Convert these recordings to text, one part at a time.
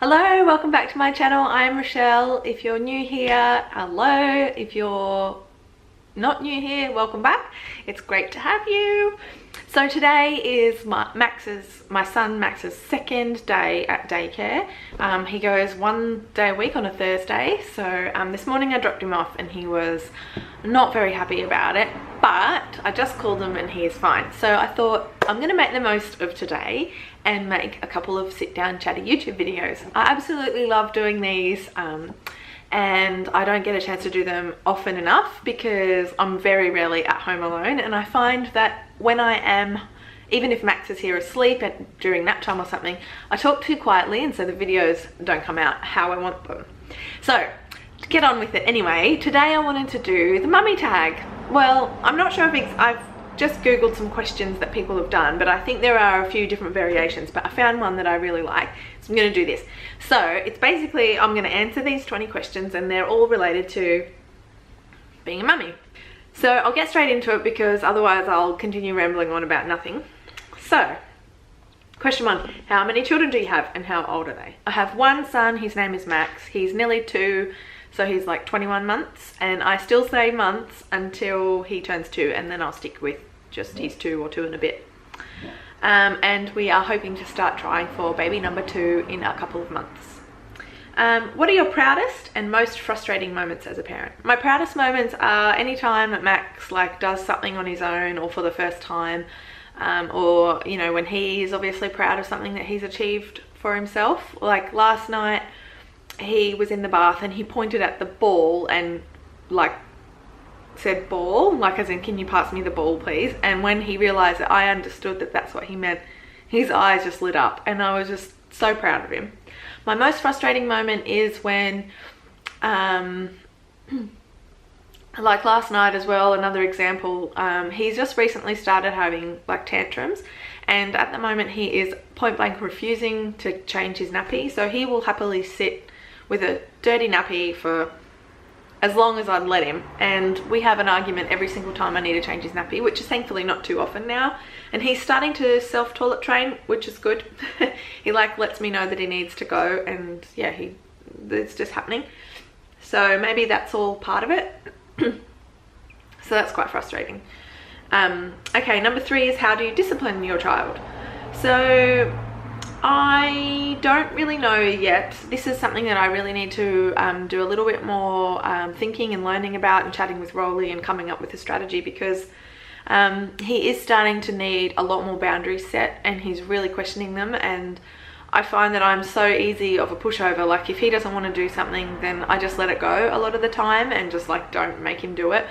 Hello, welcome back to my channel. I'm Rochelle. If you're new here, hello. If you're not new here, welcome back. It's great to have you. So today is my son Max's second day at daycare. He goes one day a week on a Thursday. So this morning I dropped him off and he was not very happy about it, but I just called him and he is fine. So I thought I'm gonna make the most of today and make a couple of sit-down chatty YouTube videos. I absolutely love doing these and I don't get a chance to do them often enough because I'm very rarely at home alone, and I find that when I am, even if Max is here asleep during nap time or something, I talk too quietly and so the videos don't come out how I want them. So to get on with it anyway, today I wanted to do the mummy tag. Well, I'm not sure if I've just googled some questions that people have done, but I think there are a few different variations, but I found one that I really like, so I'm going to do this. So it's basically I'm going to answer these 20 questions and they're all related to being a mummy. So I'll get straight into it because otherwise I'll continue rambling on about nothing. So question 1, how many children do you have and how old are they? I have one son, his name is Max. He's nearly 2, so he's like 21 months, and I still say months until he turns 2, and then I'll stick with just he's 2 or 2 and a bit. And we are hoping to start trying for baby number 2 in a couple of months. What are your proudest and most frustrating moments as a parent? My proudest moments are anytime that Max does something on his own or for the first time, or you know, when he is obviously proud of something that he's achieved for himself. Like last night, he was in the bath and he pointed at the ball and said ball, as in, can you pass me the ball please? And when he realized that I understood that that's what he meant, his eyes just lit up and I was just so proud of him. My most frustrating moment is when like last night as well, another example, he's just recently started having tantrums, and at the moment he is point blank refusing to change his nappy. So he will happily sit with a dirty nappy for as long as I'd let him, and we have an argument every single time I need to change his nappy, which is thankfully not too often now. And he's starting to self toilet train, which is good. He lets me know that he needs to go, and yeah, it's just happening. So maybe that's all part of it. So that's quite frustrating. Okay, number 3 is how do you discipline your child? So I don't really know yet. This is something that I really need to do a little bit more thinking and learning about, and chatting with Rolly and coming up with a strategy, because he is starting to need a lot more boundaries set and he's really questioning them, and I find that I'm so easy of a pushover. Like if he doesn't want to do something, then I just let it go a lot of the time and just don't make him do it,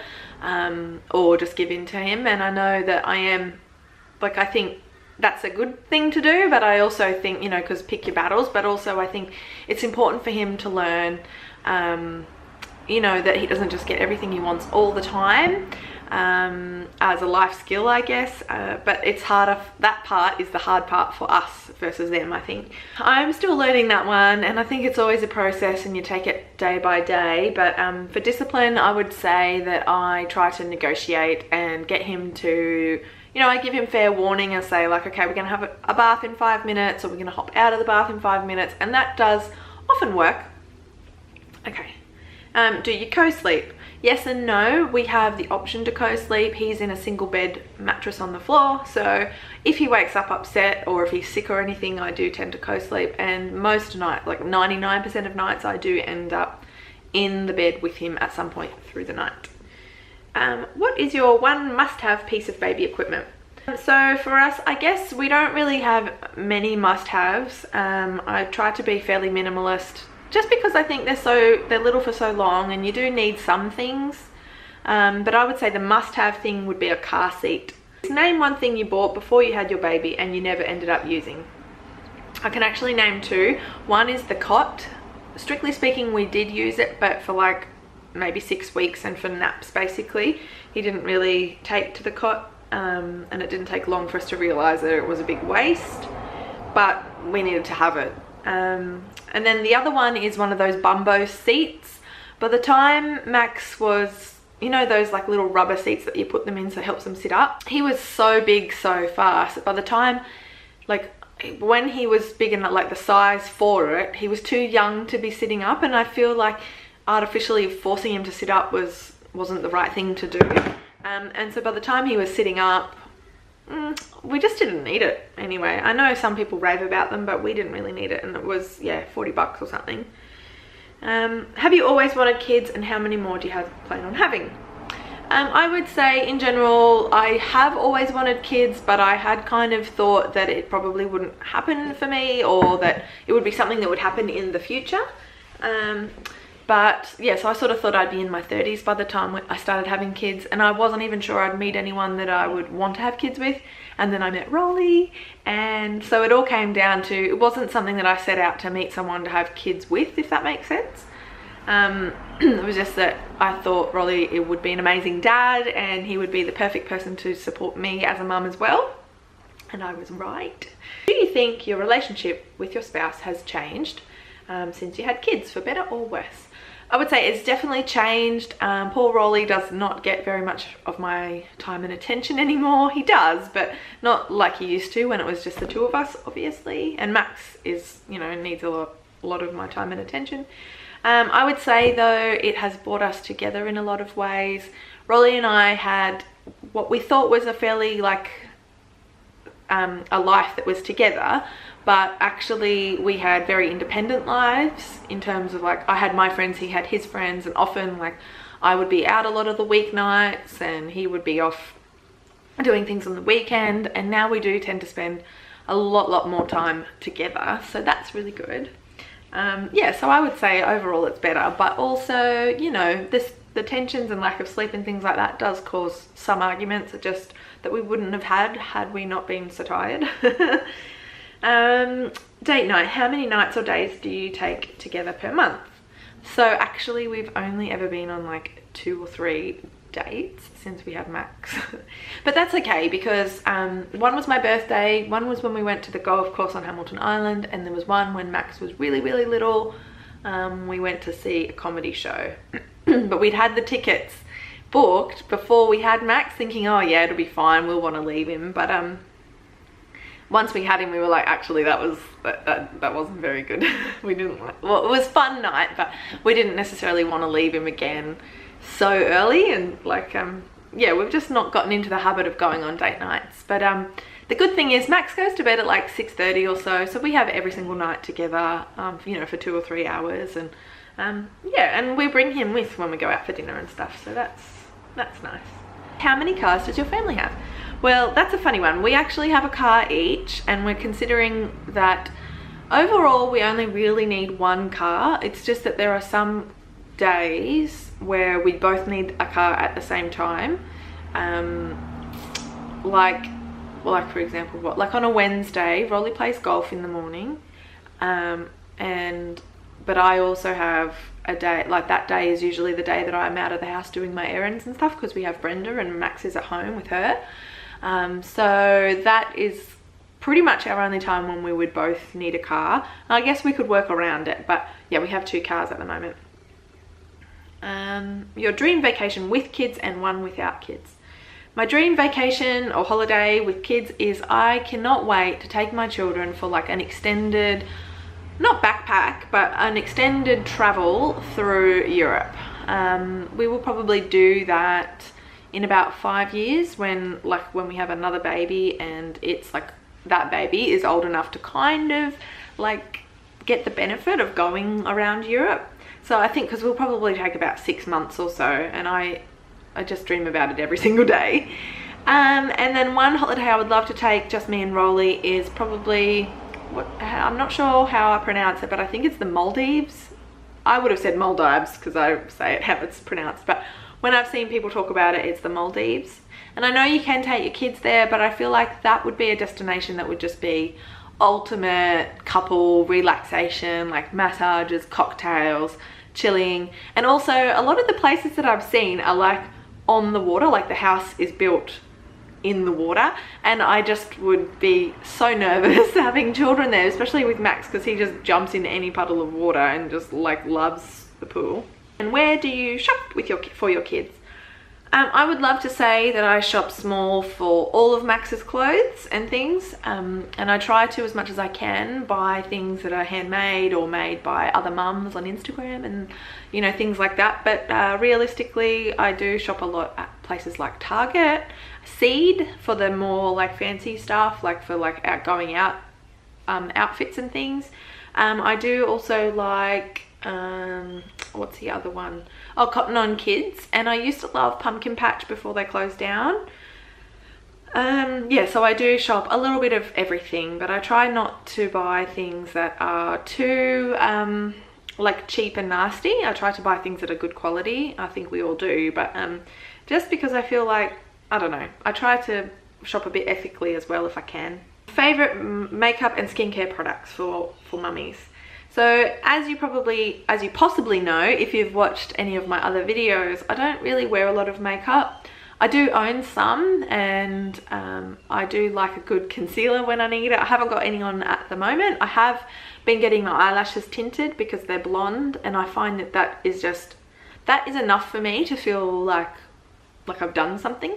or just give in to him. And I know that I am I think that's a good thing to do, but I also think, you know, because pick your battles, but also I think it's important for him to learn, you know, that he doesn't just get everything he wants all the time, as a life skill, I guess, but it's harder. That part is the hard part for us versus them, I think. I'm still learning that one, and I think it's always a process and you take it day by day. But for discipline, I would say that I try to negotiate and get him to, you know, I give him fair warning and say okay, we're gonna have a bath in 5 minutes, or we're gonna hop out of the bath in 5 minutes, and that does often work. Okay, do you co-sleep? Yes and no. We have the option to co-sleep. He's in a single bed mattress on the floor, so if he wakes up upset or if he's sick or anything, I do tend to co-sleep, and most nights, 99% of nights, I do end up in the bed with him at some point through the night. What is your one must-have piece of baby equipment? So for us, I guess we don't really have many must-haves. I try to be fairly minimalist, just because I think they're little for so long and you do need some things. But I would say the must-have thing would be a car seat. Name one thing you bought before you had your baby and you never ended up using. I can actually name 2. One is the cot. Strictly speaking, we did use it, but for maybe 6 weeks, and for naps basically. He didn't really take to the cot, and it didn't take long for us to realize that it was a big waste, but we needed to have it. And then the other one is one of those bumbo seats. By the time Max was, you know, those little rubber seats that you put them in so it helps them sit up, he was so big so fast. By the time when he was big enough, like the size for it, he was too young to be sitting up, and I feel like artificially forcing him to sit up wasn't the right thing to do. And so by the time he was sitting up, we just didn't need it anyway. I know some people rave about them, but we didn't really need it, and it was, yeah, 40 bucks or something. Have you always wanted kids, and how many more do you plan on having? I would say in general, I have always wanted kids, but I had kind of thought that it probably wouldn't happen for me, or that it would be something that would happen in the future. But yeah, so I sort of thought I'd be in my 30s by the time I started having kids, and I wasn't even sure I'd meet anyone that I would want to have kids with. And then I met Rolly, and so it all came down to, it wasn't something that I set out to meet someone to have kids with, if that makes sense. It was just that I thought Rolly, it would be an amazing dad, and he would be the perfect person to support me as a mum as well. And I was right. Do you think your relationship with your spouse has changed since you had kids, for better or worse? I would say it's definitely changed. Poor Rolly does not get very much of my time and attention anymore. He does, but not like he used to when it was just the two of us, obviously. And Max is, you know, needs a lot of my time and attention. I would say though, it has brought us together in a lot of ways. Rolly and I had what we thought was a fairly like a life that was together, but actually we had very independent lives in terms of like, I had my friends, he had his friends, and often like I would be out a lot of the weeknights and he would be off doing things on the weekend, and now we do tend to spend a lot more time together, so that's really good. Yeah, so I would say overall it's better, but also, you know, the tensions and lack of sleep and things like that does cause some arguments just that we wouldn't have had we not been so tired. Date night, how many nights or days do you take together per month? So actually we've only ever been on like 2 or 3 dates since we had Max. But that's okay, because one was my birthday, one was when we went to the golf course on Hamilton Island, and there was one when Max was really little. We went to see a comedy show. But we'd had the tickets booked before we had Max, thinking, oh yeah, it'll be fine, we'll want to leave him. But once we had him, we were like, actually that wasn't very good. We didn't like, well, it was a fun night, but we didn't necessarily want to leave him again so early. And like yeah, we've just not gotten into the habit of going on date nights. But the good thing is Max goes to bed at like 6:30 or so we have every single night together, you know, for 2 or 3 hours. And yeah, and we bring him with when we go out for dinner and stuff, so that's nice. How many cars does your family have? Well, that's a funny one. We actually have a car each, and we're considering that overall we only really need 1 car. It's just that there are some days where we both need a car at the same time. Like for example, like on a Wednesday, Rolly plays golf in the morning, but I also have a day, like that day is usually the day that I'm out of the house doing my errands and stuff, because we have Brenda and Max is at home with her. So that is pretty much our only time when we would both need a car. I guess we could work around it, but yeah, we have 2 cars at the moment. Your dream vacation with kids and one without kids. My dream vacation or holiday with kids is, I cannot wait to take my children for like an extended, not backpack, but an extended travel through Europe. We will probably do that in about 5 years, when we have another baby, and it's like that baby is old enough to kind of like get the benefit of going around Europe. So I think, because we'll probably take about 6 months or so, and I just dream about it every single day. And then one holiday I would love to take, just me and Rolly, is probably, I'm not sure how I pronounce it, but I think it's the Maldives. I would have said Maldives because I say it how it's pronounced, but when I've seen people talk about it, it's the Maldives. And I know you can take your kids there, but I feel like that would be a destination that would just be ultimate couple relaxation, like massages, cocktails, chilling. And also a lot of the places that I've seen are like on the water, like the house is built in the water, and I just would be so nervous having children there, especially with Max, because he just jumps in any puddle of water and just like loves the pool. And where do you shop with for your kids? I would love to say that I shop small for all of Max's clothes and things, and I try to, as much as I can, buy things that are handmade or made by other mums on Instagram and, you know, things like that. But realistically, I do shop a lot at places like Target, Seed for the more like fancy stuff, like for like going out outfits and things. I do also like what's the other one? Oh, Cotton On Kids, and I used to love Pumpkin Patch before they closed down. Yeah, so I do shop a little bit of everything, but I try not to buy things that are too like cheap and nasty. I try to buy things that are good quality. I think we all do, but just because I feel like, I don't know, I try to shop a bit ethically as well if I can. Favorite makeup and skincare products for mummies. So as you possibly know, if you've watched any of my other videos, I don't really wear a lot of makeup. I do own some, and I do like a good concealer when I need it. I haven't got any on at the moment. I have been getting my eyelashes tinted because they're blonde, and I find that that is enough for me to feel like I've done something.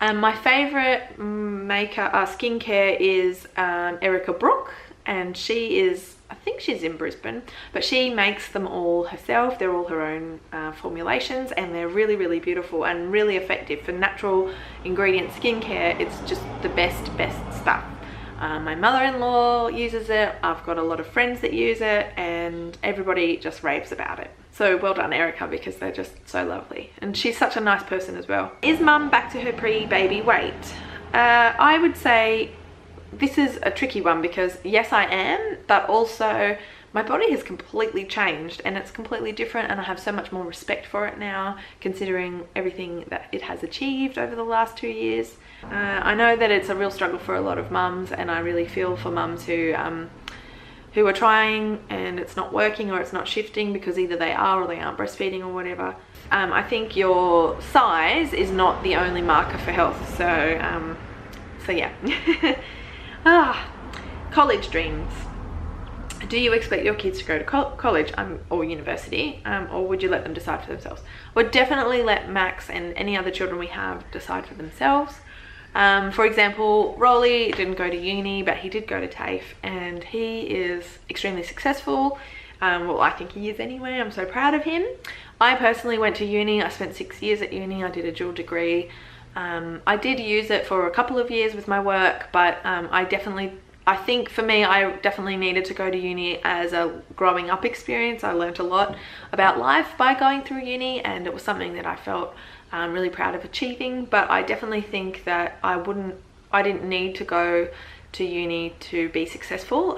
My favorite makeup skincare is Erica Brook, and she is, I think she's in Brisbane, but she makes them all herself. They're all her own formulations, and they're really, really beautiful and really effective for natural ingredient skincare. It's just the best stuff. My mother-in-law uses it. I've got a lot of friends that use it, and everybody just raves about it. So well done, Erica, because they're just so lovely, and she's such a nice person as well. Is mum back to her pre-baby weight? I would say this is a tricky one, because yes, I am, but also my body has completely changed and it's completely different, and I have so much more respect for it now, considering everything that it has achieved over the last 2 years. I know that it's a real struggle for a lot of mums, and I really feel for mums who are trying and it's not working, or it's not shifting because either they are or they aren't breastfeeding or whatever. I think your size is not the only marker for health. So yeah. College dreams. Do you expect your kids to go to college or university, or would you let them decide for themselves? Would definitely let Max and any other children we have decide for themselves. For example, Rolly didn't go to uni, but he did go to TAFE, and he is extremely successful. Well, I think he is anyway. I'm so proud of him. I personally went to uni. I spent 6 years at uni. I did a dual degree. I did use it for a couple of years with my work, but I think for me, I definitely needed to go to uni as a growing up experience. I learned a lot about life by going through uni, and it was something that I felt really proud of achieving. But I definitely think that I didn't need to go to uni to be successful.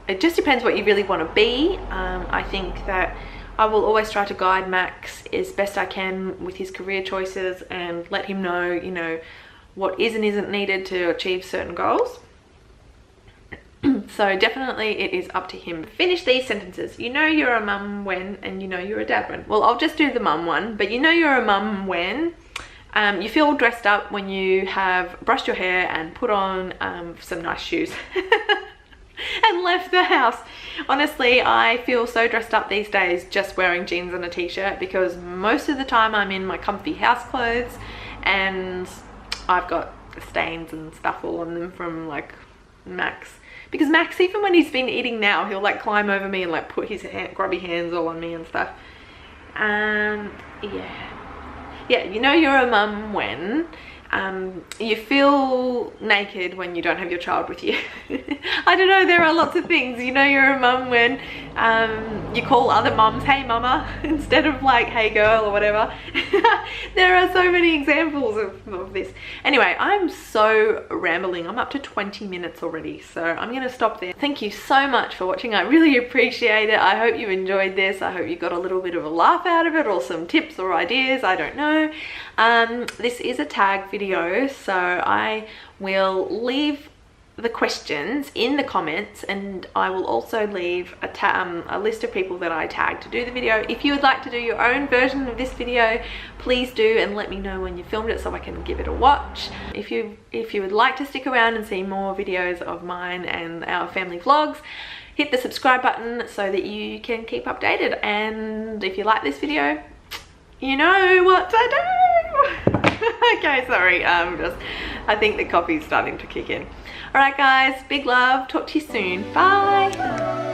It just depends what you really want to be. I think that I will always try to guide Max as best I can with his career choices, and let him know, you know, what is and isn't needed to achieve certain goals. So definitely it is up to him. Finish these sentences. You know you're a mum when, and you know you're a dad when. Well, I'll just do the mum one, but you know you're a mum when you feel dressed up when you have brushed your hair and put on some nice shoes and left the house. Honestly, I feel so dressed up these days just wearing jeans and a t-shirt, because most of the time I'm in my comfy house clothes, and I've got stains and stuff all on them from like Max. Because Max, even when he's been eating now, he'll like climb over me and like put his grubby hands all on me and stuff. Yeah, you know you're a mum when you feel naked when you don't have your child with you. I don't know, there are lots of things. You know you're a mum when you call other mums, hey mama, instead of like, hey girl, or whatever. There are so many examples of this. Anyway, I'm so rambling. I'm up to 20 minutes already, so I'm going to stop there. Thank you so much for watching. I really appreciate it. I hope you enjoyed this. I hope you got a little bit of a laugh out of it, or some tips or ideas. I don't know. This is a tag video, so I will leave the questions in the comments, and I will also leave a list of people that I tagged to do the video. If you would like to do your own version of this video, please do, and let me know when you filmed it so I can give it a watch. If you would like to stick around and see more videos of mine and our family vlogs, hit the subscribe button so that you can keep updated. And if you like this video, you know what to do. Okay, sorry. I think the coffee's starting to kick in. All right, guys. Big love. Talk to you soon. Bye.